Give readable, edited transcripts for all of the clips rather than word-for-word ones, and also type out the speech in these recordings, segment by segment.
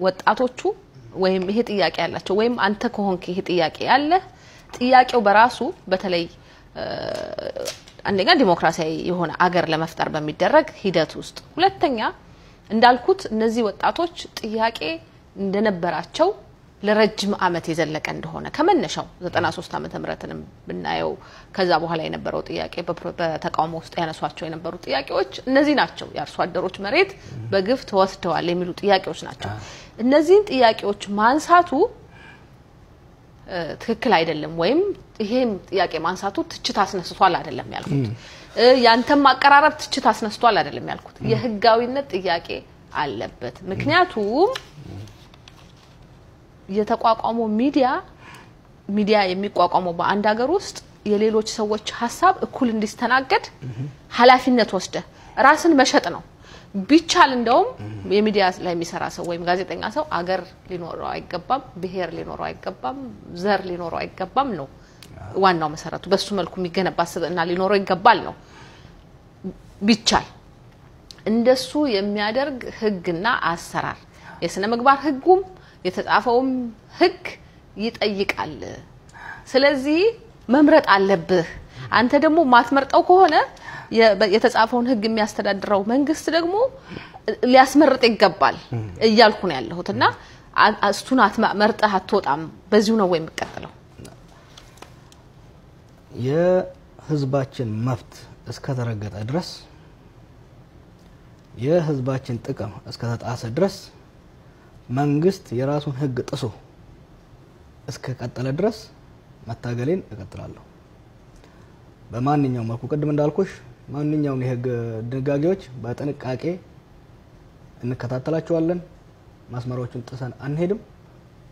ወጣቶቹ ወይም ይሄ ጥያቄ ያላቸው ወይም አንተ ከሆንክ ይሄ ጥያቄ ያለ ጥያቄው በራሱ በተለይ አንደኛ ዲሞክራሲያዊ የሆነ አገር ለመፍጠር በሚደረግ ሂደት ውስጥ ሁለተኛ እንዳልኩት እነዚህ ወጣቶች ጥያቄ እንደነበራቸው ለረጅም አመት የዘለቀ እንደሆነ ከመነሻው 93 ዓመተ ምህረትንም ብናየው ከዛ በኋላ የነበረው ጥያቄ በተቃውሞ ውስጥ ያነሷቸው የነበሩ ጥያቄዎች እነዚህ ናቸው ያርሶ አደሮች መሬት በግፍ ተወስደዋል የሚሉ ጥያቄዎች ናቸው እነዚህን ጥያቄዎች ማንሳቱ ትክክል አይደለም ወይም ይሄም ጥያቄ ማንሳቱ ትችት አስነስቷል አይደለም ያልኩት ያንተም ማቀራረብ ትችት አስነስቷል አይደለም ያልኩት የህጋዊነት ጥያቄ አለበት ምክንያቱም የተቋቋመው ሚዲያ የሚቋቋመው በአንድ ሀገር ውስጥ የሌሎች ሰዎች ሐሳብ እኩል እንዲስተናገድ ኃላፊነት ወስደ ራስን መሸጥ ነው ቢቻል እንደውም የሚዲያ ላይ የሚሰራ ሰው ወይም ጋዜጠኛ ሰው አገር ሊኖረው አይገባም ብሄር ሊኖረው አይገባም ዘር ሊኖረው አይገባም ነው ዋናው መሰረቱ በሱ መልኩ የሚገነባ ስብዕና ሊኖረው ይገባል ነው ቢቻል እንደሱ የሚያደርግ ህግና አሰራር የስነ ምግባር ህጉም የተጻፈውም ህግ ይጠይቃል ስለዚህ መምረጥ አለብህ አንተ ደግሞ ማትመርጠው ከሆነ የተጻፈውን ህግ የሚያስተዳድረው መንግስት ደግሞ ሊያስመርጥ ይገባል እያልኩ ነው ያለሁትና አስቱን አትመርጠህ አትወጣም በዚሁ ነው ወይ የሚቀጥለው የህዝባችን መብት እስከተረገጠ ድረስ የህዝባችን ጥቅም እስከተጣሰ ድረስ መንግስት የራሱን ህግ ጥሶ እስከቀጠለ ድረስ መታገሌን እቀጥላለሁ በማንኛውም መልኩ ቀድም እንዳልኩሽ ማንኛውም የህግ ድንጋጌዎች በጥንቃቄ እንከታተላቸዋለን መስመሮችን ጥሰን አንሄድም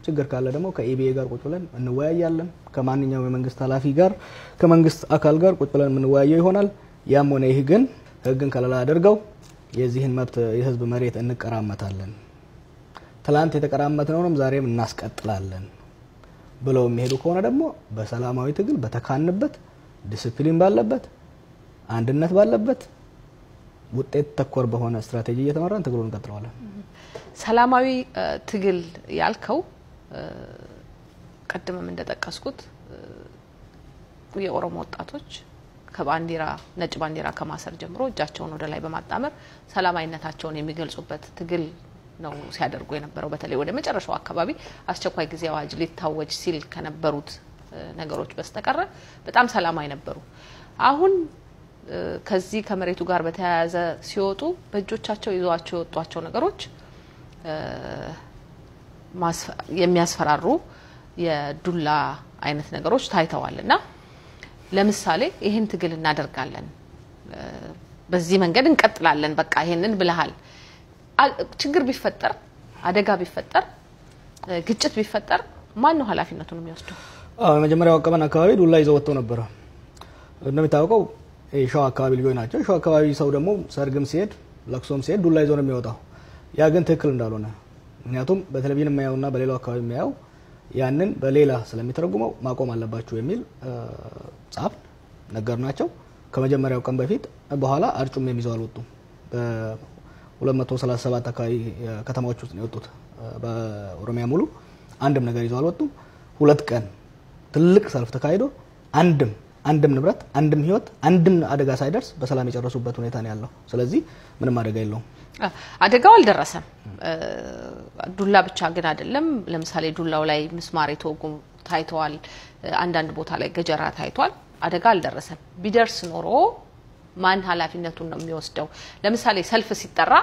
ችግር ካለ ደግሞ ከኢቢኤ ጋር ቁጭ ብለን እንወያያለን ከማንኛውም የመንግስት ኃላፊ ጋር ከመንግስት አካል ጋር ቁጭ ብለን እንወያየው ይሆናል ያም ሆነ ይህ ግን ህግን ከለላ አድርገው የዚህን መብት የህዝብ መሬት እንቀራመታለን ትላንት የተቀራመትነውንም ዛሬም እናስቀጥላለን ብለው የሚሄዱ ከሆነ ደግሞ በሰላማዊ ትግል በተካንበት ዲሲፕሊን ባለበት አንድነት ባለበት ውጤት ተኮር በሆነ ስትራቴጂ እየተመራን ትግሉን እንቀጥላለን ሰላማዊ ትግል ያልከው ቀድመም እንደተጠቀስኩት የኦሮሞ ወጣቶች ከባንዲራ ነጭ ባንዲራ ከማሰር ጀምሮ እጃቸውን ወደ ላይ በማጣመር ሰላማዊነታቸውን የሚገልጹበት ትግል ነው ሲያደርጉ የነበረው በተለይ ወደ መጨረሻው አካባቢ አስቸኳይ ጊዜ አዋጅ ሊታወጅ ሲል ከነበሩት ነገሮች በስተቀረ በጣም ሰላማዊ ነበሩ አሁን ከዚህ ከመሬቱ ጋር በተያያዘ ሲወጡ በእጆቻቸው ይዟቸው የወጧቸው ነገሮች የሚያስፈራሩ የዱላ አይነት ነገሮች ታይተዋልና ለምሳሌ ይሄን ትግል እናደርጋለን በዚህ መንገድ እንቀጥላለን በቃ ይሄንን ብለሃል ችግር ቢፈጠር አደጋ ቢፈጠር ግጭት ቢፈጠር ማን ነው ኃላፊነቱን የሚወስደው መጀመሪያው ቀበና አካባቢ ዱላ ይዘው ወጥተው ነበር እንደምታውቀው ሻው አካባቢ ልጆች ናቸው ሻው አካባቢ ሰው ደግሞ ሰርግም ሲሄድ ለቅሶም ሲሄድ ዱላ ይዘው ነው የሚወጣው ያ ግን ትክክል እንዳልሆነ ምክንያቱም በቴሌቪዥን የማያውና በሌላው አካባቢ የማያው ያንን በሌላ ስለሚተረጉመው ማቆም አለባችሁ የሚል ጻፍ ነገርናቸው ከመጀመሪያው ቀን በፊት በኋላ አርጩም የሚይዘው አልወጡም በ237 አካባቢ ከተማዎች ውስጥ ነው የወጡት በኦሮሚያ ሙሉ አንድም ነገር ይዘው አልወጡም ሁለት ቀን ትልቅ ሰልፍ ተካሂዶ አንድም ንብረት አንድም ህይወት አንድም አደጋ ሳይደርስ በሰላም የጨረሱበት ሁኔታ ነው ያለው ስለዚህ ምንም አደጋ የለውም አደጋው አልደረሰም ዱላ ብቻ ግን አይደለም ለምሳሌ ዱላው ላይ ምስማር የተወጉ ታይተዋል አንዳንድ ቦታ ላይ ገጀራ ታይቷል አደጋ አልደረሰም ቢደርስ ኖሮ ማን ኃላፊነቱን ነው የሚወስደው ለምሳሌ ሰልፍ ሲጠራ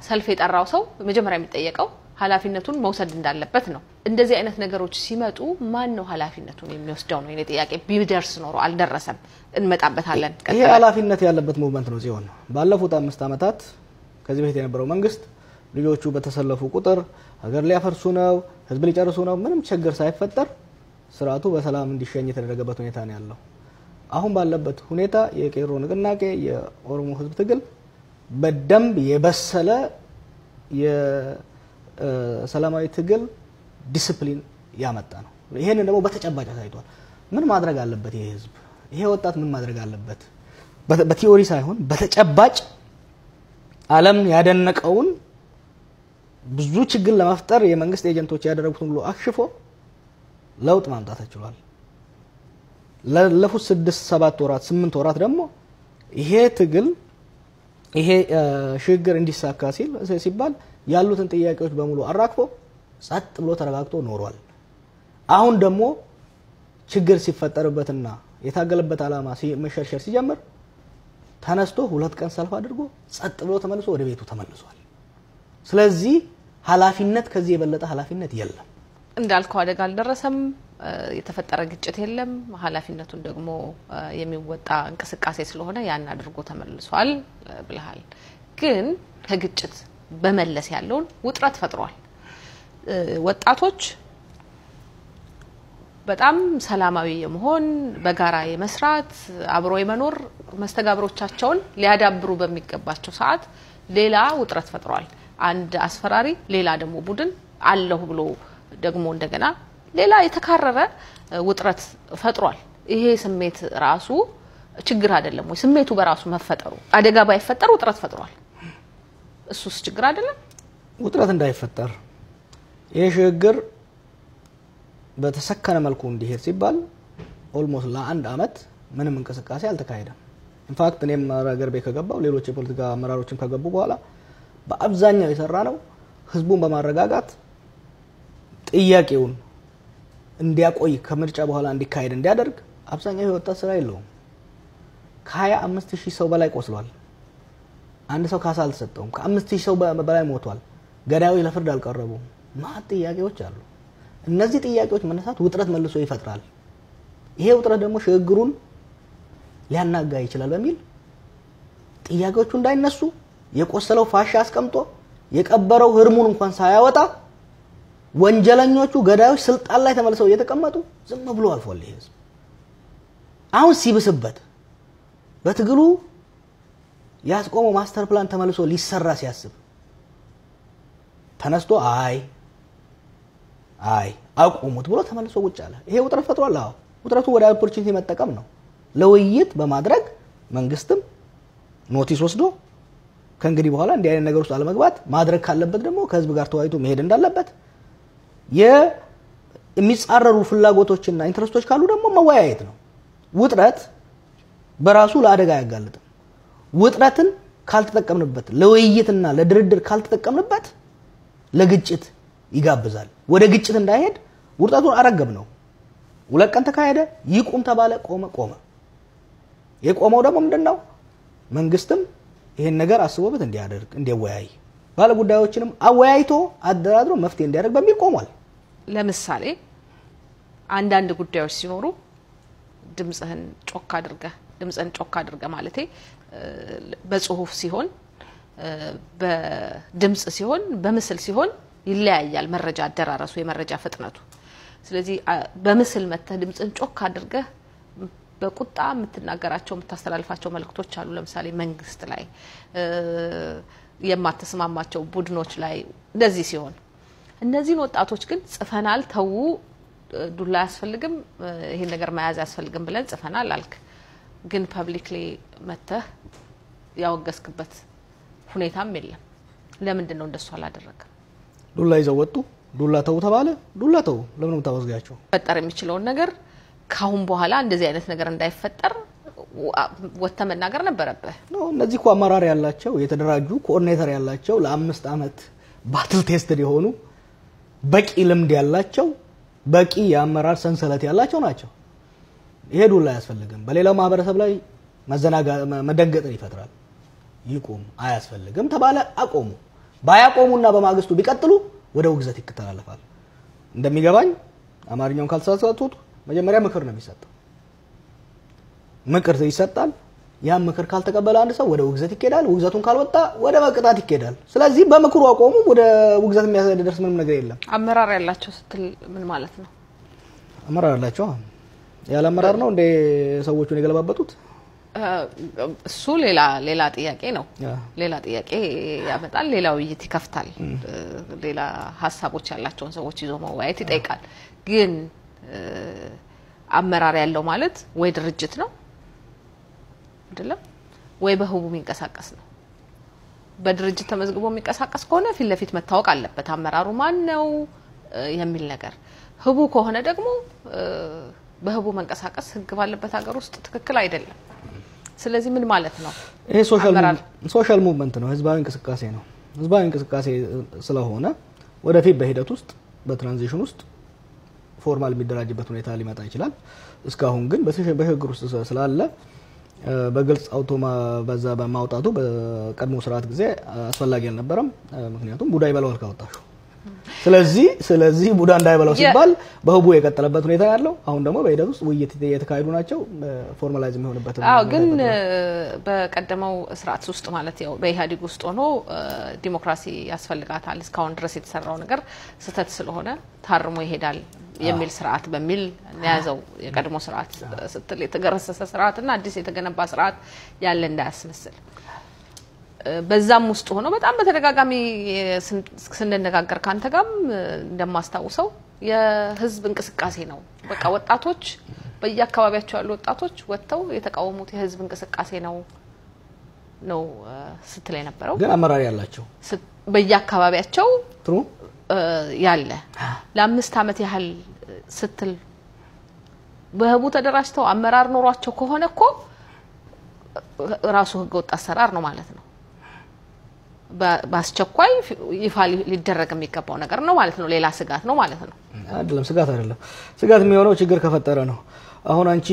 ሰልፍ የጠራው ሰው መጀመሪያ የሚጠየቀው ኃላፊነቱን መውሰድ እንዳለበት ነው እንደዚህ አይነት ነገሮች ሲመጡ ማን ነው ኃላፊነቱን የሚወስደው ነው የኔ ጥያቄ ቢደርስ ኖሮ አልደረሰም እንመጣበታለን ይሄ ኃላፊነት ያለበት ሙቭመንት ነው ሲሆን ባለፉት 5 አመታት ከዚህ በፊት የነበረው መንግስት ልጆቹ በተሰለፉ ቁጥር ሀገር ሊያፈርሱ ነው ህዝብ ሊጨርሱ ነው ምንም ችግር ሳይፈጠር ስርዓቱ በሰላም እንዲሸኝ የተደረገበት ሁኔታ ነው ያለው አሁን ባለበት ሁኔታ የቄሮ ንቅናቄ የኦሮሞ ህዝብ ትግል በደንብ የበሰለ የሰላማዊ ትግል ዲሲፕሊን ያመጣ ነው ይሄን ደግሞ በተጨባጭ ታይቷል ምን ማድረግ አለበት ይሄ ህዝብ ይሄ ወጣት ምን ማድረግ አለበት በቲዮሪ ሳይሆን በተጨባጭ ዓለም ያደነቀውን ብዙ ችግር ለመፍጠር የመንግስት ኤጀንቶች ያደረጉትን ሁሉ አክሽፎ ለውጥ ማምጣት ተችሏል። ለለፉት 6-7 ወራት 8 ወራት ደግሞ ይሄ ትግል ይሄ ሽግግር እንዲሳካ ሲባል ያሉትን ጥያቄዎች በሙሉ አራክፎ ጸጥ ብሎ ተረጋግቶ ኖሯል። አሁን ደግሞ ችግር ሲፈጠርበትና የታገለበት ዓላማ መሸርሸር ሲጀምር ተነስቶ 2 ቀን ሰልፍ አድርጎ ጸጥ ብሎ ተመልሶ ወደ ቤቱ ተመልሷል። ስለዚህ ኃላፊነት ከዚህ የበለጠ ኃላፊነት የለም። እንዳልከው አደጋ አልደረሰም፣ የተፈጠረ ግጭት የለም። ኃላፊነቱን ደግሞ የሚወጣ እንቅስቃሴ ስለሆነ ያን አድርጎ ተመልሷል ብለሃል። ግን ከግጭት በመለስ ያለውን ውጥረት ፈጥሯል። ወጣቶች በጣም ሰላማዊ የመሆን በጋራ የመስራት አብሮ የመኖር መስተጋብሮቻቸውን ሊያዳብሩ በሚገባቸው ሰዓት ሌላ ውጥረት ፈጥሯል። አንድ አስፈራሪ ሌላ ደግሞ ቡድን አለሁ ብሎ ደግሞ እንደገና ሌላ የተካረረ ውጥረት ፈጥሯል። ይሄ ስሜት ራሱ ችግር አይደለም ወይ? ስሜቱ በራሱ መፈጠሩ አደጋ ባይፈጠር ውጥረት ፈጥሯል። እሱስ ችግር አይደለም? ውጥረት እንዳይፈጠር ይሄ ሽግግር በተሰከነ መልኩ እንዲሄድ ሲባል ኦልሞስት ለ1 አመት ምንም እንቅስቃሴ አልተካሄደም። ኢንፋክት እኔም ሀገር ቤት ከገባው ሌሎች የፖለቲካ አመራሮችን ከገቡ በኋላ በአብዛኛው የሰራነው ህዝቡን በማረጋጋት ጥያቄውን እንዲያቆይ ከምርጫ በኋላ እንዲካሄድ እንዲያደርግ አብዛኛው የወጣት ስራ የለውም። ከ25000 ሰው በላይ ቆስሏል። አንድ ሰው ካሳ አልተሰጠውም። ከ5000 ሰው በላይ ሞቷል። ገዳዮች ለፍርድ አልቀረቡም። ማት ጥያቄዎች አሉ። እነዚህ ጥያቄዎች መነሳት ውጥረት መልሶ ይፈጥራል። ይሄ ውጥረት ደግሞ ሽግግሩን ሊያናጋ ይችላል በሚል ጥያቄዎቹ እንዳይነሱ የቆሰለው ፋሻ አስቀምጦ የቀበረው ህርሙን እንኳን ሳያወጣ ወንጀለኞቹ ገዳዮች ስልጣን ላይ ተመልሰው እየተቀመጡ ዝም ብሎ አልፏል። ይሄ ህዝብ አሁን ሲብስበት በትግሉ ያስቆመው ማስተር ፕላን ተመልሶ ሊሰራ ሲያስብ ተነስቶ አይ አቁሙት ብሎ ተመልሶ ቁጭ አለ። ይሄ ውጥረት ፈጥሯል። አዎ ውጥረቱ ወደ ኦፖርቹኒቲ መጠቀም ነው። ለውይይት በማድረግ መንግስትም ኖቲስ ወስዶ ከእንግዲህ በኋላ እንዲህ አይነት ነገር ውስጥ አለመግባት ማድረግ ካለበት ደግሞ ከህዝብ ጋር ተወያይቶ መሄድ እንዳለበት የሚጻረሩ ፍላጎቶችና ኢንተረስቶች ካሉ ደግሞ መወያየት ነው። ውጥረት በራሱ ለአደጋ ያጋልጣል። ውጥረትን ካልተጠቀምንበት ለውይይትና ለድርድር ካልተጠቀምንበት ለግጭት ይጋብዛል። ወደ ግጭት እንዳይሄድ ውጥረቱን አረገብ ነው። 2 ቀን ተካሄደ፣ ይቁም ተባለ፣ ቆመ። የቆመው ደግሞ ምንድነው? መንግስትም ይሄን ነገር አስቦበት እንዲያደርግ እንዲወያይ ባለ ጉዳዮችንም አወያይቶ አደራድሮ መፍትሄ እንዲያደርግ በሚል ቆሟል። ለምሳሌ አንዳንድ ጉዳዮች ሲኖሩ ድምጽህን ጮክ አድርገህ ማለቴ በጽሁፍ ሲሆን በድምጽ ሲሆን በምስል ሲሆን ይለያያል መረጃ አደራረሱ የመረጃ ፍጥነቱ። ስለዚህ በምስል መተህ ድምጽን ጮክ አድርገህ በቁጣ የምትናገራቸው የምታስተላልፋቸው መልእክቶች አሉ። ለምሳሌ መንግስት ላይ የማትስማማቸው ቡድኖች ላይ እንደዚህ ሲሆን እነዚህን ወጣቶች ግን ጽፈናል ተው ዱላ ያስፈልግም ይሄን ነገር መያዝ ያስፈልግም ብለን ጽፈናል አልክ። ግን ፐብሊክሊ መተህ ያወገስክበት ሁኔታም የለም። ለምንድን ነው እንደሱ አላደረገም? ዱላ ይዘው ወጡ። ዱላ ተው ተባለ። ዱላ ተው ለምን ታወዝጋቸው? ፈጠር የሚችለው ነገር ካሁን በኋላ እንደዚህ አይነት ነገር እንዳይፈጠር ወጥተ መናገር ነበረበት ነው። እነዚህ እኮ አመራር ያላቸው የተደራጁ ኮኦርዲኔተር ያላቸው ለ5 አመት ባትል ቴስትድ የሆኑ በቂ ልምድ ያላቸው በቂ የአመራር ሰንሰለት ያላቸው ናቸው። ይሄ ዱላ ያስፈልግም በሌላው ማህበረሰብ ላይ መደንገጥን ይፈጥራል። ይቆም አያስፈልግም ተባለ፣ አቆሙ። ባያቆሙና በማግስቱ ቢቀጥሉ ወደ ውግዘት ይከተላልፋል። እንደሚገባኝ አማርኛውን ካልተሳሳቱት መጀመሪያ ምክር ነው የሚሰጠው። ምክር ይሰጣል። ያ ምክር ካልተቀበለ አንድ ሰው ወደ ውግዘት ይኬዳል። ውግዘቱን ካልወጣ ወደ መቅጣት ይኬዳል። ስለዚህ በምክሩ አቆሙ፣ ወደ ውግዘት የሚያደርስ ምንም ነገር የለም። አመራር ያላቸው ስትል ምን ማለት ነው? አመራር ያላቸው ያለ አመራር ነው እንደ ሰዎቹን የገለባበጡት? እሱ ሌላ ጥያቄ ነው። ሌላ ጥያቄ ያመጣል፣ ሌላ ውይይት ይከፍታል። ሌላ ሀሳቦች ያላቸውን ሰዎች ይዞ መወያየት ይጠይቃል። ግን አመራር ያለው ማለት ወይ ድርጅት ነው አይደለም ወይ በህቡ የሚንቀሳቀስ ነው። በድርጅት ተመዝግቦ የሚንቀሳቀስ ከሆነ ፊት ለፊት መታወቅ አለበት አመራሩ ማን ነው የሚል ነገር ህቡ ከሆነ ደግሞ በህቡ መንቀሳቀስ ህግ ባለበት ሀገር ውስጥ ትክክል አይደለም ስለዚህ ምን ማለት ነው ይሄ ሶሻል ሙቭመንት ነው ህዝባዊ እንቅስቃሴ ነው ህዝባዊ እንቅስቃሴ ስለሆነ ወደፊት በሂደት ውስጥ በትራንዚሽን ውስጥ ፎርማል የሚደራጅበት ሁኔታ ሊመጣ ይችላል እስካሁን ግን በሽግግር ውስጥ ስላለ በግልጽ አውቶማ በዛ በማውጣቱ በቀድሞ ስርዓት ጊዜ አስፈላጊ አልነበረም ምክንያቱም ቡዳ ይበላዋል ካወጣሹ ስለዚህ ቡዳ እንዳይበላው ሲባል በህቡ የቀጠለበት ሁኔታ ያለው አሁን ደግሞ በሂደት ውስጥ ውይይት የተካሄዱ ናቸው ፎርማላይዝ የሚሆንበት ግን በቀደመው ስርዓት ውስጥ ማለት ያው በኢህአዲግ ውስጥ ሆኖ ዲሞክራሲ ያስፈልጋታል እስካሁን ድረስ የተሰራው ነገር ስተት ስለሆነ ታርሞ ይሄዳል የሚል ስርዓት በሚል ያዘው የቀድሞ ስርዓት ስትል የተገረሰሰ ስርዓትና አዲስ የተገነባ ስርዓት ያለ እንዳያስመስል በዛም ውስጥ ሆኖ በጣም በተደጋጋሚ ስንነጋገር ካንተ ጋርም እንደማስተዋውሰው የህዝብ እንቅስቃሴ ነው በቃ ወጣቶች በየአካባቢያቸው ያሉ ወጣቶች ወጥተው የተቃወሙት የህዝብ እንቅስቃሴ ነው ስትል የነበረው ግን አመራር ያላቸው በየአካባቢያቸው ያለ ለአምስት አመት ያህል ስትል በህቡ ተደራጅተው አመራር ኖሯቸው ከሆነኮ ራሱ ህገ ወጥ አሰራር ነው ማለት ነው ባስቸኳይ ይፋ ሊደረግ የሚገባው ነገር ነው ማለት ነው ሌላ ስጋት ነው ማለት ነው አይደለም ስጋት የሚሆነው ችግር ከፈጠረ ነው አሁን አንቺ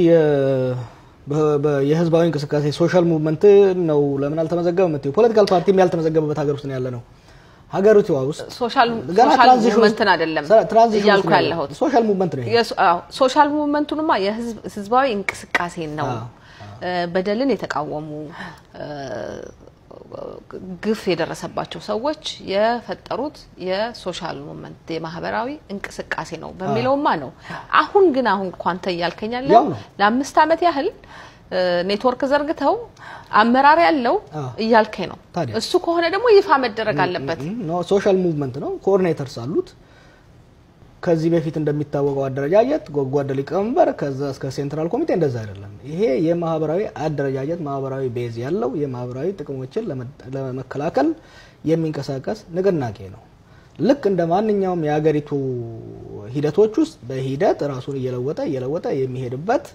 የህዝባዊ እንቅስቃሴ ሶሻል ሙቭመንት ነው ለምን አልተመዘገበም እንት ፖለቲካል ፓርቲም ያልተመዘገበበት ሀገር ውስጥ ነው ያለ ነው ሀገሪቱ ውስጥ ሶሻል ሙቭመንት አይደለም ያልኩ ያለሁት ሶሻል ሙቭመንት ነው ሶሻል ሙቭመንቱንማ የህዝባዊ እንቅስቃሴ ነው በደልን የተቃወሙ ግፍ የደረሰባቸው ሰዎች የፈጠሩት የሶሻል ሙቭመንት የማህበራዊ እንቅስቃሴ ነው በሚለውማ ነው አሁን ኳንተ ያልከኛል ለአምስት አመት ያህል ኔትወርክ ዘርግተው አመራር ያለው ይያልከኝ ነው እሱ ከሆነ ደግሞ ይፋ መደረግ አለበት ነው ሶሻል ሙቭመንት ነው ኮኦርዲኔተርስ አሉት ከዚህ በፊት እንደሚታወቀው አደረጃጀት ጎጓደ ሊቀመንበር ከዛ እስከ ሴንትራል ኮሚቴ እንደዛ አይደለም ይሄ የማህበራዊ አደረጃጀት ማህበራዊ ቤዝ ያለው የማህበራዊ ጥቅሞችን ለመከላከል የሚንቀሳቀስ ንቅናቄ ነው ልክ እንደ ማንኛውም የሀገሪቱ ሂደቶች ውስጥ በሂደት ራሱን እየለወጠ የሚሄድበት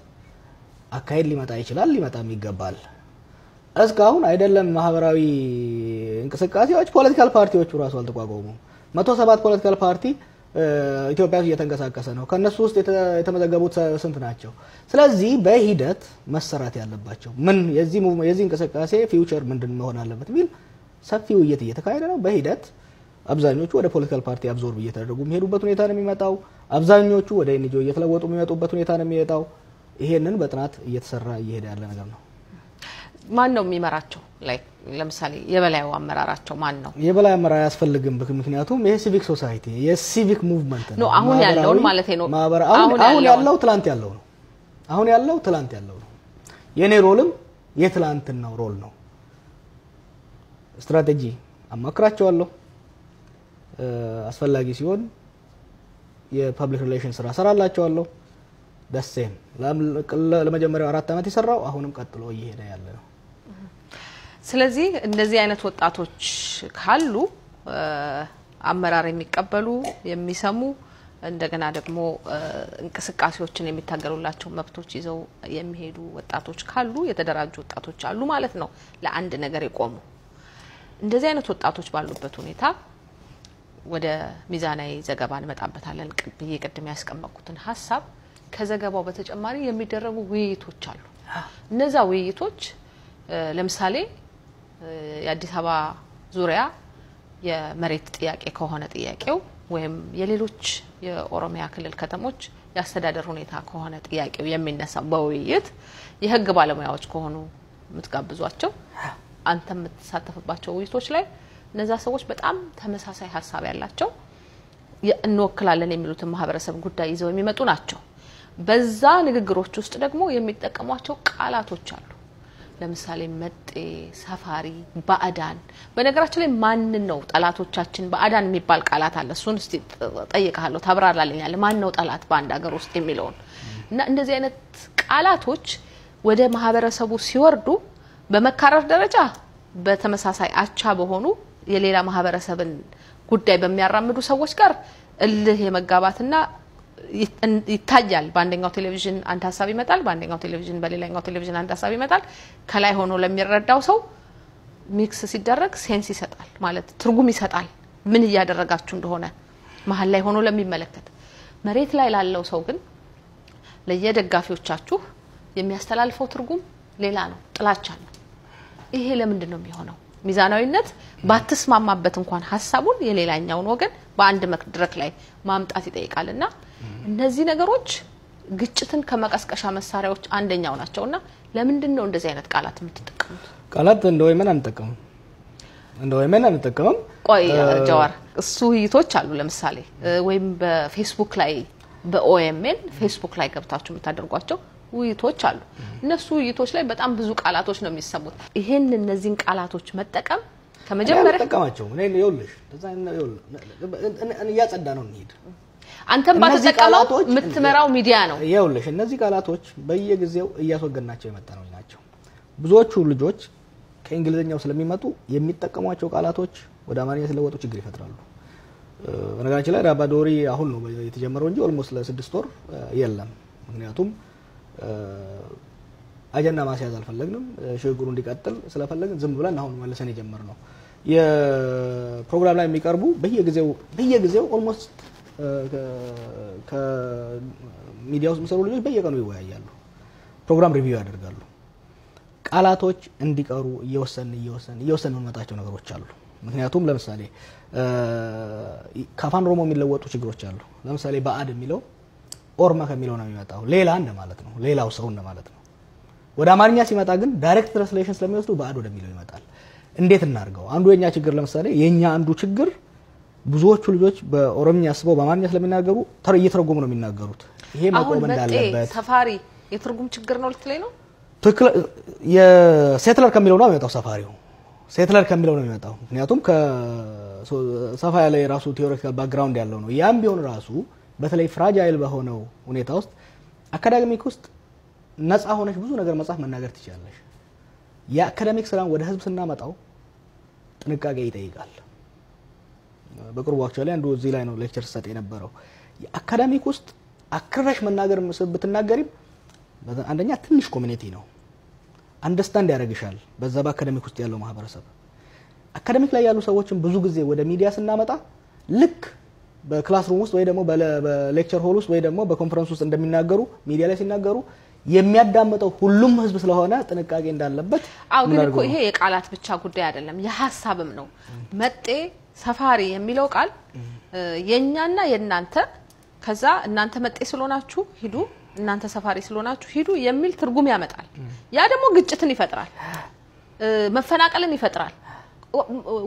አካሄድ ሊመጣ ይችላል ሊመጣም ይገባል እስካሁን አይደለም ማህበራዊ እንቅስቃሴዎች ፖለቲካል ፓርቲዎች ራሱ አልተቋቋሙም 107 ፖለቲካል ፓርቲ ኢትዮጵያ እየተንቀሳቀሰ ነው ከነሱ ውስጥ የተመዘገቡት ስንት ናቸው ስለዚህ በሂደት መሰራት ያለባቸው ምን የዚህ እንቅስቃሴ ፊውቸር ምንድን መሆን አለበት ሚል ሰፊ ውይይት እየተካሄደ ነው በሂደት አብዛኞቹ ወደ ፖለቲካል ፓርቲ አብዞርብ እየተደረጉ የሚሄዱበት ሁኔታ ነው የሚመጣው አብዛኞቹ ወደ ኤንጂኦ እየተለወጡ የሚመጡበት ሁኔታ ነው የሚመጣው ይሄንን በጥናት እየተሰራ እየሄደ ያለ ነገር ነው ማን ነው የሚመራቸው ላይክ ለምሳሌ የበላዩ አመራራቸው ማን ነው የበላይ አመራር ያስፈልግም ምክንያቱም ይሄ ሲቪክ ሶሳይቲ የሲቪክ ሙቭመንት ነው አሁን ያለው ማለት ነው አሁን ያለው ትላንት ያለው ነው አሁን ያለው ትላንት ያለው ነው የኔ ሮልም የትላንትናው ሮል ነው ስትራቴጂ አማክራቸዋለሁ አስፈላጊ ሲሆን የፐብሊክ ሪሌሽን ስራ ሰራላቸዋለሁ ደሴም ለመጀመሪያው 4 አመት ይሰራው አሁንም ቀጥሎ እየሄደ ያለ ነው ስለዚህ እንደዚህ አይነት ወጣቶች ካሉ አመራር የሚቀበሉ የሚሰሙ እንደገና ደግሞ እንቅስቃሴዎችን የሚታገሉላቸው መብቶች ይዘው የሚሄዱ ወጣቶች ካሉ የተደራጁ ወጣቶች አሉ ማለት ነው ለአንድ ነገር የቆሙ እንደዚህ አይነት ወጣቶች ባሉበት ሁኔታ ወደ ሚዛናዊ ዘገባን መጣበታለን ቅድም ያስቀመጥኩትን ሐሳብ ከዘገባው በተጨማሪ የሚደረጉ ውይይቶች አሉ እነዛ ውይይቶች ለምሳሌ የአዲስ አበባ ዙሪያ የመሬት ጥያቄ ከሆነ ጥያቄው ወይም የሌሎች የኦሮሚያ ክልል ከተሞች ያስተዳደር ሁኔታ ከሆነ ጥያቄው የሚነሳው በውይይት የህግ ባለሙያዎች ከሆኑ ምትጋብዟቸው አንተ የምትሳተፍባቸው ውይይቶች ላይ እነዛ ሰዎች በጣም ተመሳሳይ ሐሳብ ያላቸው እንወክላለን የሚሉትን ማህበረሰብ ጉዳይ ይዘው የሚመጡ ናቸው በዛ ንግግሮች ውስጥ ደግሞ የሚጠቀሟቸው ቃላቶች አሉ ለምሳሌ መጤ ሰፋሪ ባዕዳን በነገራችን ላይ ማን ነው ጠላቶቻችን ባዕዳን የሚባል ቃላት አለ እሱን እስቲ ጠይቀሃለሁ ታብራራልኛል ማን ነው ጠላት በአንድ ሀገር ውስጥ የሚለው እና እንደዚህ አይነት ቃላቶች ወደ ማህበረሰቡ ሲወርዱ በመካረር ደረጃ በተመሳሳይ አቻ በሆኑ የሌላ ማህበረሰብን ጉዳይ በሚያራምዱ ሰዎች ጋር እልህ የመጋባትና ይታያል። በአንደኛው ቴሌቪዥን አንድ ሐሳብ ይመጣል፣ በአንደኛው ቴሌቪዥን በሌላኛው ቴሌቪዥን አንድ ሐሳብ ይመጣል። ከላይ ሆኖ ለሚረዳው ሰው ሚክስ ሲደረግ ሴንስ ይሰጣል ማለት ትርጉም ይሰጣል ምን እያደረጋችሁ እንደሆነ መሀል ላይ ሆኖ ለሚመለከት። መሬት ላይ ላለው ሰው ግን ለየደጋፊዎቻችሁ የሚያስተላልፈው ትርጉም ሌላ ነው፣ ጥላቻ ነው። ይሄ ለምንድን ነው የሚሆነው? ሚዛናዊነት ባትስማማበት እንኳን ሐሳቡን የሌላኛውን ወገን በአንድ መድረክ ላይ ማምጣት ይጠይቃልና እነዚህ ነገሮች ግጭትን ከመቀስቀሻ መሳሪያዎች አንደኛው ናቸውና ለምንድን ነው እንደዚህ አይነት ቃላት የምትጠቀሙት? ቃላት እንደወይመን አንጠቀምም። ቆይ ጀዋር እሱ ውይይቶች አሉ ለምሳሌ ወይም በፌስቡክ ላይ በኦኤምኤን ፌስቡክ ላይ ገብታችሁ የምታደርጓቸው ውይይቶች አሉ። እነሱ ውይይቶች ላይ በጣም ብዙ ቃላቶች ነው የሚሰሙት። ይሄን እነዚህን ቃላቶች መጠቀም ከመጀመሪያ ተጠቀማቸው እኔ ይኸውልሽ እያጸዳ ነው እንሂድ። አንተም ባትጠቀመው የምትመራው ሚዲያ ነው። ይኸውልሽ እነዚህ ቃላቶች በየጊዜው እያስወገድናቸው የመጣነው ናቸው። ብዙዎቹ ልጆች ከእንግሊዘኛው ስለሚመጡ የሚጠቀሟቸው ቃላቶች ወደ አማርኛ ስለወጡ ችግር ይፈጥራሉ። በነገራችን ላይ ራባዶሪ አሁን ነው የተጀመረው እንጂ ኦልሞስት ለ6 ወር የለም። ምክንያቱም አጀንዳ ማስያዝ አልፈለግንም። ሽግግሩ እንዲቀጥል ስለፈለግን ዝም ብለን አሁን መልሰን የጀመርነው የፕሮግራም ላይ የሚቀርቡ በየጊዜው ኦልሞስት ከሚዲያው የሚሰሩ ልጆች በየቀኑ ይወያያሉ፣ ፕሮግራም ሪቪው ያደርጋሉ። ቃላቶች እንዲቀሩ እየወሰን መጣቸው ነገሮች አሉ። ምክንያቱም ለምሳሌ ከአፋን ኦሮሞ የሚለወጡ ችግሮች አሉ። ለምሳሌ ባዕድ የሚለው ኦሮማ ከሚለው ነው የሚመጣው፣ ሌላ እንደማለት ነው፣ ሌላው ሰው እንደማለት ነው። ወደ አማርኛ ሲመጣ ግን ዳይሬክት ትራንስሌሽን ስለሚወስዱ ባዕድ ወደሚለው ይመጣል። እንዴት እናርገው? አንዱ የኛ ችግር ለምሳሌ የኛ አንዱ ችግር ብዙዎቹ ልጆች በኦሮምኛ አስበው በአማርኛ ስለሚናገሩ እየተረጎሙ ነው የሚናገሩት። ይሄ መቆም እንዳለበት ሰፋሪ የትርጉም ችግር ነው ልትለኝ ነው? ትክክል። የሴትለር ከሚለው ነው የሚመጣው፣ ሰፋሪው ሴትለር ከሚለው ነው የሚመጣው። ምክንያቱም ከሰፋ ያለ የራሱ ቲዮሪቲካል ባክግራውንድ ያለው ነው። ያም ቢሆን ራሱ በተለይ ፍራጃይል በሆነው ሁኔታ ውስጥ አካዳሚክ ውስጥ ነፃ ሆነሽ ብዙ ነገር መጻፍ መናገር ትችላለሽ። የአካዳሚክ ስራን ወደ ህዝብ ስናመጣው ጥንቃቄ ይጠይቃል። በቅርቡ አክቹአሊ አንዱ እዚህ ላይ ነው ሌክቸር ሰጥ የነበረው። የአካዳሚክ ውስጥ አክረሽ መናገር ብትናገሪ አንደኛ ትንሽ ኮሚኒቲ ነው አንደርስታንድ ያደርግሻል። በዛ በአካዳሚክ ውስጥ ያለው ማህበረሰብ አካዳሚክ ላይ ያሉ ሰዎችን ብዙ ጊዜ ወደ ሚዲያ ስናመጣ ልክ በክላስሩም ውስጥ ወይ ደግሞ በሌክቸር ሆል ውስጥ ወይ ደግሞ በኮንፈረንስ ውስጥ እንደሚናገሩ ሚዲያ ላይ ሲናገሩ የሚያዳምጠው ሁሉም ህዝብ ስለሆነ ጥንቃቄ እንዳለበት። አው ግን እኮ ይሄ የቃላት ብቻ ጉዳይ አይደለም፣ የሐሳብም ነው። መጤ ሰፋሪ የሚለው ቃል የኛና የናንተ ከዛ እናንተ መጤ ስለሆናችሁ ሂዱ፣ እናንተ ሰፋሪ ስለሆናችሁ ሂዱ የሚል ትርጉም ያመጣል። ያ ደግሞ ግጭትን ይፈጥራል፣ መፈናቀልን ይፈጥራል።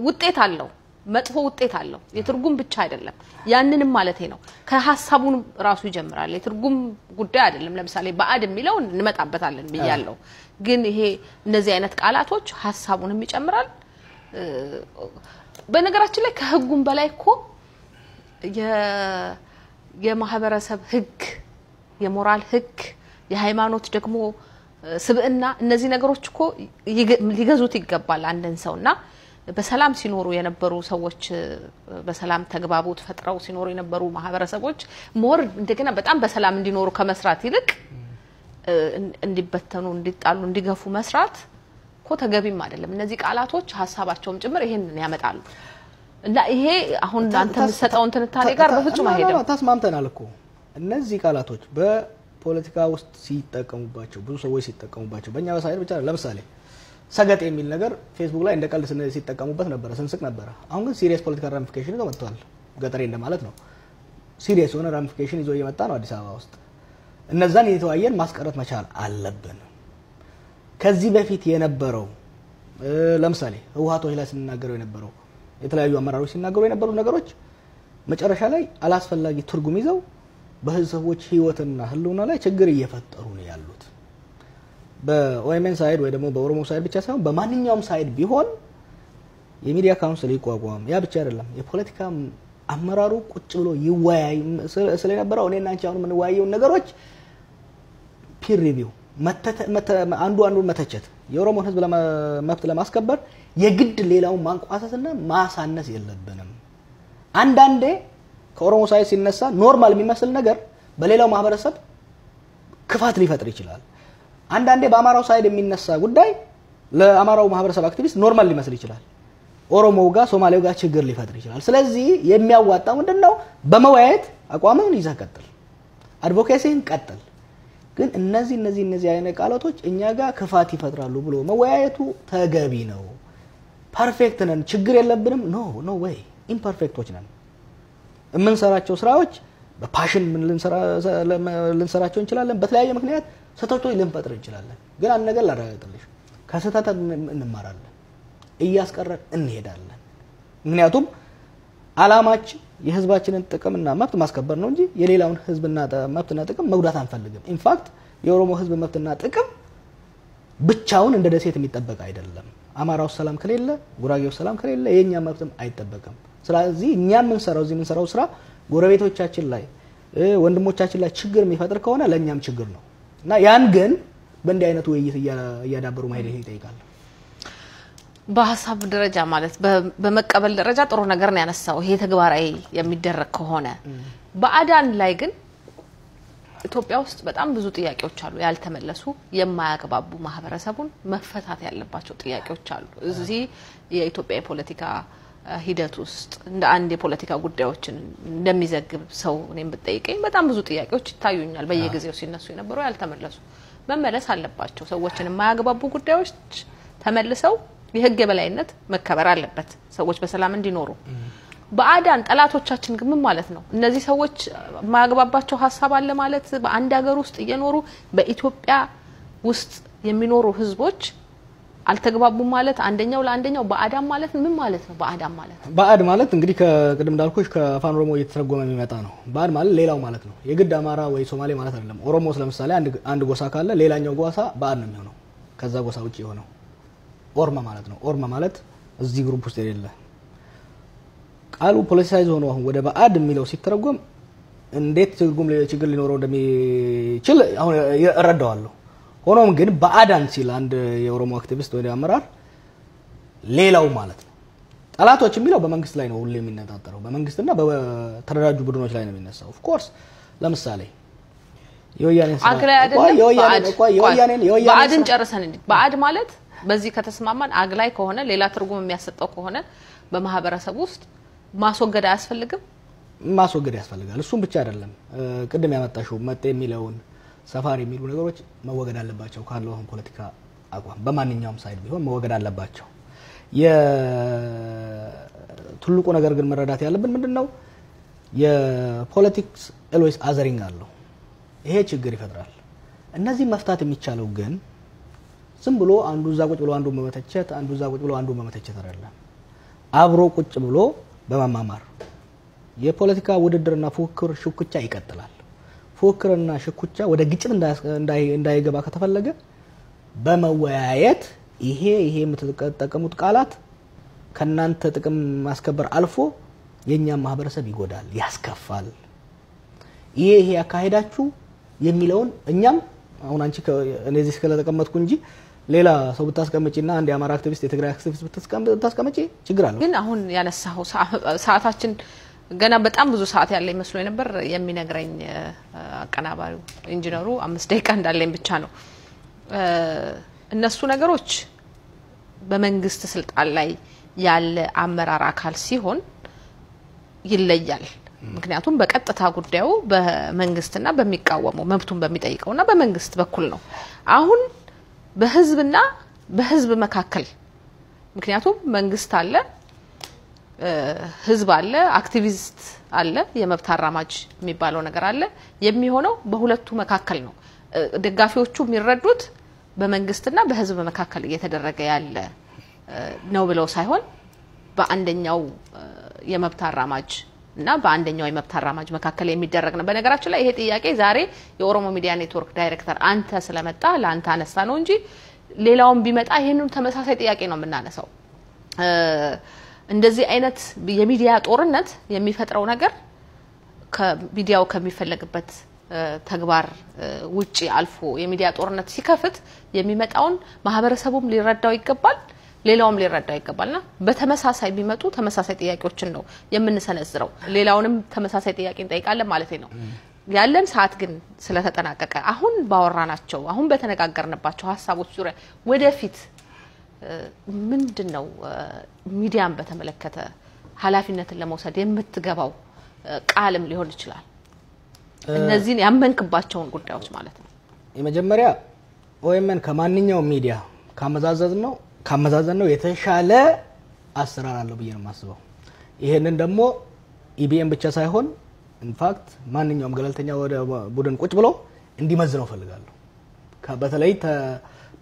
ውጤት አለው፣ መጥፎ ውጤት አለው። የትርጉም ብቻ አይደለም። ያንንም ማለቴ ነው ከሐሳቡን ራሱ ይጀምራል። የትርጉም ጉዳይ አይደለም። ለምሳሌ ባዕድ የሚለው እንመጣበታለን ብያለሁ። ግን ይሄ እነዚህ አይነት ቃላቶች ሐሳቡንም ይጨምራል። በነገራችን ላይ ከህጉም በላይ እኮ የማህበረሰብ ህግ፣ የሞራል ህግ፣ የሃይማኖት ደግሞ ስብዕና እነዚህ ነገሮች እኮ ሊገዙት ይገባል አንድን ሰውና በሰላም ሲኖሩ የነበሩ ሰዎች በሰላም ተግባቦት ፈጥረው ሲኖሩ የነበሩ ማህበረሰቦች ሞር እንደገና በጣም በሰላም እንዲኖሩ ከመስራት ይልቅ እንዲበተኑ፣ እንዲጣሉ፣ እንዲገፉ መስራት እኮ ተገቢም አይደለም። እነዚህ ቃላቶች ሐሳባቸውም ጭምር ይሄንን ያመጣሉ እና ይሄ አሁን አንተ የምትሰጠው እንትንታኔ ጋር በፍጹም አይሄድም። ተስማምተናል እኮ እነዚህ ቃላቶች በፖለቲካ ውስጥ ሲጠቀሙባቸው ብዙ ሰዎች ሲጠቀሙባቸው በእኛ በሳይድ ብቻ ለምሳሌ ሰገጥ የሚል ነገር ፌስቡክ ላይ እንደቀልድ ሲጠቀሙበት ነበር፣ ስንስቅ ነበር። አሁን ግን ሲሪየስ ፖለቲካል ራሚፊኬሽን ይዞ መጥቷል። ገጠሬ እንደማለት ነው። ሲሪየስ የሆነ ራሚፊኬሽን ይዞ እየመጣ ነው አዲስ አበባ ውስጥ። እነዛን እየተወያየን ማስቀረት መቻል አለብን። ከዚህ በፊት የነበረው ለምሳሌ ህወሓቶች ላይ ስንናገረው የነበረው የተለያዩ አመራሮች ሲናገሩ የነበሩ ነገሮች መጨረሻ ላይ አላስፈላጊ ትርጉም ይዘው በህዝቦች ህይወትና ህልውና ላይ ችግር እየፈጠሩ ነው ያሉት። በኦኤምኤን ሳይድ ወይ ደግሞ በኦሮሞ ሳይድ ብቻ ሳይሆን በማንኛውም ሳይድ ቢሆን የሚዲያ ካውንስል ይቋቋም። ያ ብቻ አይደለም፣ የፖለቲካ አመራሩ ቁጭ ብሎ ይወያይ ስለነበረው እኔና አንቺ አሁን የምንወያየው ነገሮች ፒር ሪቪው አንዱ መተቸት የኦሮሞን ህዝብ መብት ለማስከበር የግድ ሌላውን ማንቋሰስና ማሳነስ የለብንም አንዳንዴ ከኦሮሞ ሳይድ ሲነሳ ኖርማል የሚመስል ነገር በሌላው ማህበረሰብ ክፋት ሊፈጥር ይችላል አንዳንዴ በአማራው ሳይድ የሚነሳ ጉዳይ ለአማራው ማህበረሰብ አክቲቪስት ኖርማል ሊመስል ይችላል ኦሮሞው ጋር ሶማሌው ጋር ችግር ሊፈጥር ይችላል ስለዚህ የሚያዋጣው ምንድነው በመወያየት አቋምን ይዘቀጥል አድቮኬሲን ቀጥል ግን እነዚህ አይነት ቃላቶች እኛ ጋር ክፋት ይፈጥራሉ ብሎ መወያየቱ ተገቢ ነው ፐርፌክት ነን ችግር የለብንም ኖ ዌይ ኢምፐርፌክቶች ነን የምንሰራቸው ስራዎች በፓሽን ምን ልንሰራቸው እንችላለን በተለያየ ምክንያት ሰተቶች ልንፈጥር እንችላለን ግን አንድ ነገር ላረጋግጥልሽ ከሰተታ እንማራለን እያስቀረን እንሄዳለን ምክንያቱም አላማችን የህዝባችንን ጥቅምና መብት ማስከበር ነው እንጂ የሌላውን ህዝብና መብትና ጥቅም መጉዳት አንፈልግም ኢንፋክት የኦሮሞ ህዝብ መብትና ጥቅም ብቻውን እንደ ደሴት የሚጠበቅ አይደለም አማራው ሰላም ከሌለ ጉራጌው ሰላም ከሌለ የኛ መብትም አይጠበቅም ስለዚህ እኛም የምንሰራው ስራ ጎረቤቶቻችን ላይ ወንድሞቻችን ላይ ችግር የሚፈጥር ከሆነ ለኛም ችግር ነው እና ያን ግን በእንዲህ አይነቱ ውይይት እያዳበሩ ማሄድ ይጠይቃል በሐሳብ ደረጃ ማለት በመቀበል ደረጃ ጥሩ ነገር ነው ያነሳው ይሄ ተግባራዊ የሚደረግ ከሆነ በአዳን ላይ ግን ኢትዮጵያ ውስጥ በጣም ብዙ ጥያቄዎች አሉ ያልተመለሱ የማያግባቡ ማህበረሰቡን መፈታት ያለባቸው ጥያቄዎች አሉ እዚህ የኢትዮጵያ የፖለቲካ ሂደት ውስጥ እንደ አንድ የፖለቲካ ጉዳዮችን እንደሚዘግብ ሰው እኔም በጠይቀኝ በጣም ብዙ ጥያቄዎች ይታዩኛል በየጊዜው ሲነሱ የነበሩ ያልተመለሱ መመለስ አለባቸው ሰዎችን የማያግባቡ ጉዳዮች ተመልሰው የህግ የበላይነት መከበር አለበት ሰዎች በሰላም እንዲኖሩ በአዳን ጠላቶቻችን ግን ምን ማለት ነው እነዚህ ሰዎች ማያግባባቸው ሐሳብ አለ ማለት በአንድ ሀገር ውስጥ እየኖሩ በኢትዮጵያ ውስጥ የሚኖሩ ህዝቦች አልተግባቡም ማለት አንደኛው ለአንደኛው በአዳም ማለት ምን ማለት ነው በአዳም ማለት በአድ ማለት እንግዲህ ከቅድም እንዳልኩሽ ከአፋን ኦሮሞ እየተተረጎመ የሚመጣ ነው በአድ ማለት ሌላው ማለት ነው የግድ አማራ ወይ ሶማሌ ማለት አይደለም ኦሮሞስ ለምሳሌ አንድ ጎሳ ካለ ሌላኛው ጎሳ በአድ ነው የሚሆነው ከዛ ጎሳ ውጪ የሆነው ኦርማ ማለት ነው ኦርማ ማለት እዚህ ግሩፕ ውስጥ የሌለ ቃሉ ፖለቲሳይዝ ሆኖ አሁን ወደ በአድ የሚለው ሲተረጎም እንዴት ችግር ሊኖረው እንደሚችል አሁን እረዳዋለሁ ሆኖም ግን በአዳን ሲል አንድ የኦሮሞ አክቲቪስት ወይ አመራር ሌላው ማለት ነው ጠላቶች የሚለው በመንግስት ላይ ነው ሁሉ የሚነጣጠረው በመንግስትና በተደራጁ ቡድኖች ላይ ነው የሚነሳው ኦፍ ኮርስ ለምሳሌ የወያኔን በአድን ጨርሰን እንዴ በአድ ማለት በዚህ ከተስማማን አግላይ ከሆነ ሌላ ትርጉም የሚያሰጠው ከሆነ በማህበረሰብ ውስጥ ማስወገድ ያስፈልጋል እሱም ብቻ አይደለም ቅድም ያመጣሽው መጤ የሚለውን ሰፋሪ የሚሉ ነገሮች መወገድ አለባቸው ካለው አሁን ፖለቲካ አቋም በማንኛውም ሳይድ ቢሆን መወገድ አለባቸው የትልቁ ነገር ግን መረዳት ያለብን ምንድነው የፖለቲክስ ኤልዌይስ አዘሪንግ አለው ይሄ ችግር ይፈጥራል እነዚህ መፍታት የሚቻለው ግን ዝም ብሎ አንዱ ዛ ቁጭ ብሎ አንዱ መመተቸት አንዱ ዛ ቁጭ ብሎ አንዱ መመተቸት አይደለም አብሮ ቁጭ ብሎ በማማማር የፖለቲካ ውድድርና ፉክክር ሽኩቻ ይቀጥላል ፉክክርና ሽኩቻ ወደ ግጭት እንዳይገባ ከተፈለገ በመወያየት ይሄ የምትጠቀሙት ቃላት ከናንተ ጥቅም ማስከበር አልፎ የኛ ማህበረሰብ ይጎዳል ያስከፋል ይሄ ያካሄዳችሁ የሚለውን እኛም አሁን አንቺ እነዚህ ስለተቀመጥኩ እንጂ ሌላ ሰው ብታስቀምጪና አንድ የአማራ አክቲቪስት የትግራይ አክቲቪስት ብታስቀምጪ ችግር አለው ግን አሁን ያነሳው ሰዓታችን ገና በጣም ብዙ ሰዓት ያለ ይመስሎኝ ነበር የሚነግረኝ አቀናባሪው ኢንጂነሩ 5 ደቂቃ እንዳለኝ ብቻ ነው እነሱ ነገሮች በመንግስት ስልጣን ላይ ያለ አመራር አካል ሲሆን ይለያል ምክንያቱም በቀጥታ ጉዳዩ በመንግስትና በሚቃወመው መብቱን በሚጠይቀውና በመንግስት በኩል ነው አሁን በህዝብና በህዝብ መካከል ምክንያቱም መንግስት አለ ህዝብ አለ አክቲቪስት አለ የመብት አራማጅ የሚባለው ነገር አለ የሚሆነው በሁለቱ መካከል ነው ደጋፊዎቹ የሚረዱት በመንግስትና በህዝብ መካከል እየተደረገ ያለ ነው ብለው ሳይሆን በአንደኛው የመብት አራማጅ እና በአንደኛው የመብት አራማጅ መካከል የሚደረግ ነው በነገራችን ላይ ይሄ ጥያቄ ዛሬ የኦሮሞ ሚዲያ ኔትወርክ ዳይሬክተር አንተ ስለመጣ ላንተ አነሳ ነው እንጂ ሌላውን ቢመጣ ይሄንን ተመሳሳይ ጥያቄ ነው የምናነሳው እንደዚህ አይነት የሚዲያ ጦርነት የሚፈጥረው ነገር ከሚዲያው ከሚፈለግበት ተግባር ውጪ አልፎ የሚዲያ ጦርነት ሲከፍት የሚመጣውን ማህበረሰቡም ሊረዳው ይገባል ሌላውም ሊረዳው ይገባልና በተመሳሳይ ቢመጡ ተመሳሳይ ጥያቄዎችን ነው የምንሰነዝረው ሌላውንም ተመሳሳይ ጥያቄ እንጠይቃለን ማለት ነው ያለን ሰዓት ግን ስለተጠናቀቀ አሁን ባወራናቸው አሁን በተነጋገርንባቸው ሐሳቦች ዙሪያ ወደፊት ምንድነው ሚዲያን በተመለከተ ኃላፊነትን ለመውሰድ የምትገባው ቃልም ሊሆን ይችላል እነዚህን ያመንክባቸውን ጉዳዮች ማለት ነው የመጀመሪያ ኦኤምኤን ከማንኛውም ሚዲያ ካመዛዘን ነው የተሻለ አሰራር አለው ብዬ ነው የማስበው ይሄንን ደግሞ ኢቢኤም ብቻ ሳይሆን ኢንፋክት ማንኛውም ገለልተኛ ወደ ቡድን ቁጭ ብሎ እንዲመዝነው ፈልጋለሁ በተለይ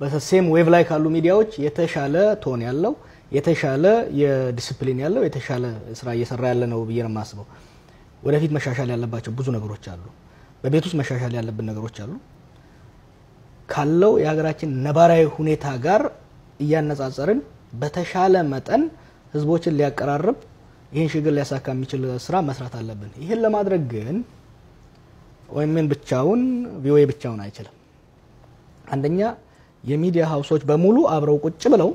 በሴም ዌቭ ላይ ካሉ ሚዲያዎች የተሻለ ቶን ያለው የተሻለ የዲሲፕሊን ያለው የተሻለ ስራ እየሰራ ያለ ነው ብዬ ነው የማስበው ወደፊት መሻሻል ያለባቸው ብዙ ነገሮች አሉ በቤት ውስጥ መሻሻል ያለብን ነገሮች አሉ ካለው የሀገራችን ነባራዊ ሁኔታ ጋር እያነጻጸርን በተሻለ መጠን ህዝቦችን ሊያቀራርብ ይሄን ሽግግር ሊያሳካ የሚችል ስራ መስራት አለብን ይሄን ለማድረግ ግን ኦኤምኤን ብቻውን ቪኦኤ ብቻውን አይችልም አንደኛ የሚዲያ ሃውሶች በሙሉ አብረው ቁጭ ብለው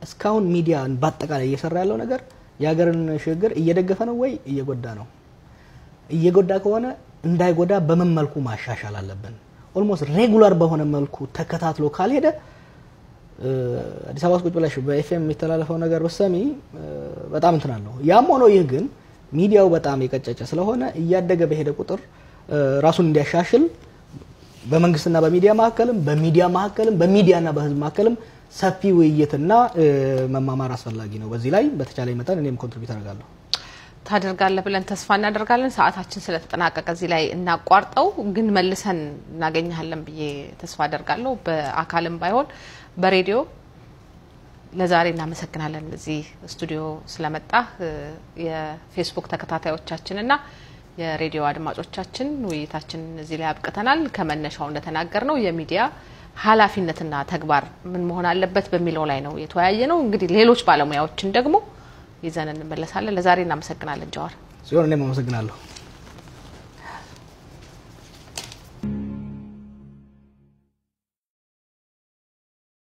እስካሁን ሚዲያን በአጠቃላይ እየሰራ ያለው ነገር የሀገርን ሽግግር እየደገፈ ነው ወይ እየጎዳ ነው እየጎዳ ከሆነ እንዳይጎዳ በመመልኩ ማሻሻል አለብን ኦልሞስት ሬጉላር በሆነ መልኩ ተከታትሎ ካልሄደ አዲስ አበባ ቁጭ ብለሽ በኤፍኤም የሚተላለፈው ነገር በሰሚ በጣም እንትናለው ያም ሆኖ ይህ ግን ሚዲያው በጣም የቀጨጨ ስለሆነ እያደገ በሄደ ቁጥር ራሱን እንዲያሻሽል በመንግስትና በሚዲያ ማከለም በሚዲያና በህዝብ ማከለም ሰፊ ውይይትና መማማር አስፈላጊ ነው በዚህ ላይ በተቻለ መጠን እኔም ኮንትሪቢዩት አደርጋለሁ ታደርጋለህ ብለን ተስፋ እናደርጋለን ሰዓታችን ስለተጠናቀቀ እዚህ ላይ እናቋርጠው ግን መልሰን እናገኛለን ብዬ ተስፋ አደርጋለሁ በአካልም ባይሆን በሬዲዮ ለዛሬ እናመሰግናለን እዚህ ስቱዲዮ ስለመጣ የፌስቡክ ተከታታዮቻችንና የሬዲዮ አድማጮቻችን ውይይታችን እዚህ ላይ አብቅተናል ከመነሻው እንደተናገርነው የሚዲያ ኃላፊነትና ተግባር ምን መሆን አለበት በሚለው ላይ ነው የተወያየነው እንግዲህ ሌሎች ባለሙያዎችን ደግሞ ይዘን እንመለሳለን ለዛሬ እናመሰግናለን ጃዋር ሲሆን እኔም አመሰግናለሁ